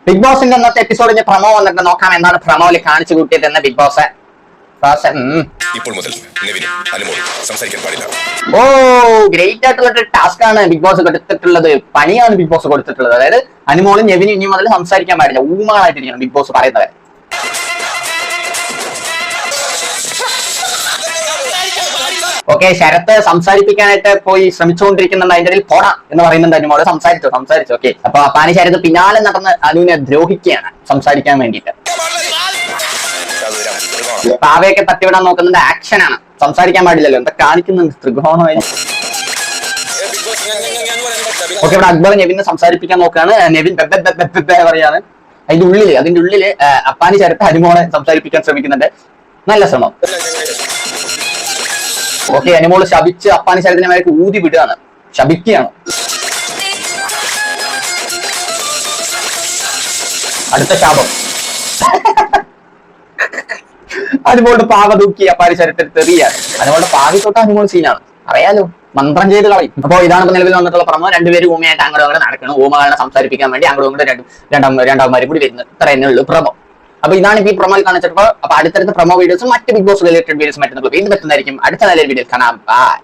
Big ബോസിന്റെ ഇന്നത്തെ എപ്പിസോഡിന്റെ promo വന്നിട്ട് നോക്കാം എന്താണ് പ്രമോയിൽ കാണിച്ചു കൂട്ടിയത് എന്ന് ബിഗ് ബോസ്. ഇപ്പോൾ മുതൽ സംസാരിക്കാൻ പാടില്ല. ഓ ഗ്രേറ്റ് ആയിട്ടുള്ള ടാസ്ക് ആണ് ബിഗ് ബോസ് കൊടുത്തിട്ടുള്ളത്, പണിയാണ് ബിഗ് ബോസ് കൊടുത്തിട്ടുള്ളത്. അതായത് അനുമോളും നെവിനും ഇനി മുതൽ സംസാരിക്കാൻ പാടില്ല, ഊമാളായിട്ടിരിക്കണം ബിഗ് ബോസ് പറയുന്നത്. ഓക്കെ, ശരത്ത് സംസാരിപ്പിക്കാനായിട്ട് പോയി ശ്രമിച്ചുകൊണ്ടിരിക്കുന്നുണ്ട്, അതിന്റെ ഇടയിൽ പോടാ എന്ന് പറയുന്നുണ്ട് അനുമോള്. സംസാരിച്ചു. ഓക്കെ, അപ്പൊ അപ്പാനി ശരത്ത് പിന്നാലെ നടന്ന് അനുവിനെ ദ്രോഹിക്കുകയാണ് സംസാരിക്കാൻ വേണ്ടിയിട്ട്. പാവയൊക്കെ തട്ടിവിടാൻ നോക്കുന്നുണ്ട്, ആക്ഷനാണ്, സംസാരിക്കാൻ പാടില്ലല്ലോ, എന്താ കാണിക്കുന്നുണ്ട് ത്രികോണമായി. ഓക്കെ, ഇവിടെ അക്ബർ നെവിനെ സംസാരിപ്പിക്കാൻ നോക്കുകയാണ്. നെവിൻ പറയാണ്. അതിന്റെ ഉള്ളില് അപ്പാനി ശരത്ത് അനുമോളെ സംസാരിപ്പിക്കാൻ ശ്രമിക്കുന്നുണ്ട്. നല്ല ശ്രമം. ഓക്കെ, അനുമോള് ശപിച്ച് അപ്പാനി ശരത്തിനെ മേലേക്ക് ഊതി വിടുകയാണ്, ശപിക്കുകയാണ്. അടുത്ത ശാപം. അനുമോളുടെ പാവ തൂക്കി അപ്പാനി ശരത്തിൽ തെറിയാണ്. അനുമോളുടെ പാവി തൊട്ട് അനുമോൾ സീനാണ്, അറിയാലോ, മന്ത്രം ചെയ്ത് കളയും. അപ്പൊ ഇതാണ് ഇപ്പൊ നിലവിൽ വന്നിട്ടുള്ള പ്രമോ. രണ്ടുപേരും ഊമയായിട്ട് അങ്ങോട്ട് നടക്കണം, ഊമകളെ സംസാരിപ്പിക്കാൻ വേണ്ടി അങ്ങോട്ട് രണ്ടാമന്മാരും കൂടി വരുന്നത്. ഇത്ര തന്നെ ഉള്ളൂ പ്രമോ. അപ്പൊ ഇതാണ് ഈ പ്രൊമോയിൽ കാണിച്ചപ്പോൾ. അപ്പൊ അടുത്തടുത്ത പ്രൊമോ വീഡിയോസും മറ്റ് ബിഗ് ബോസ് റിലേറ്റഡ് വീഡിയോസും മറ്റും വീണ്ടും എത്തുന്നതായിരിക്കും. അടുത്ത നല്ലൊരു വീഡിയോസ് കാണാം. ബൈ.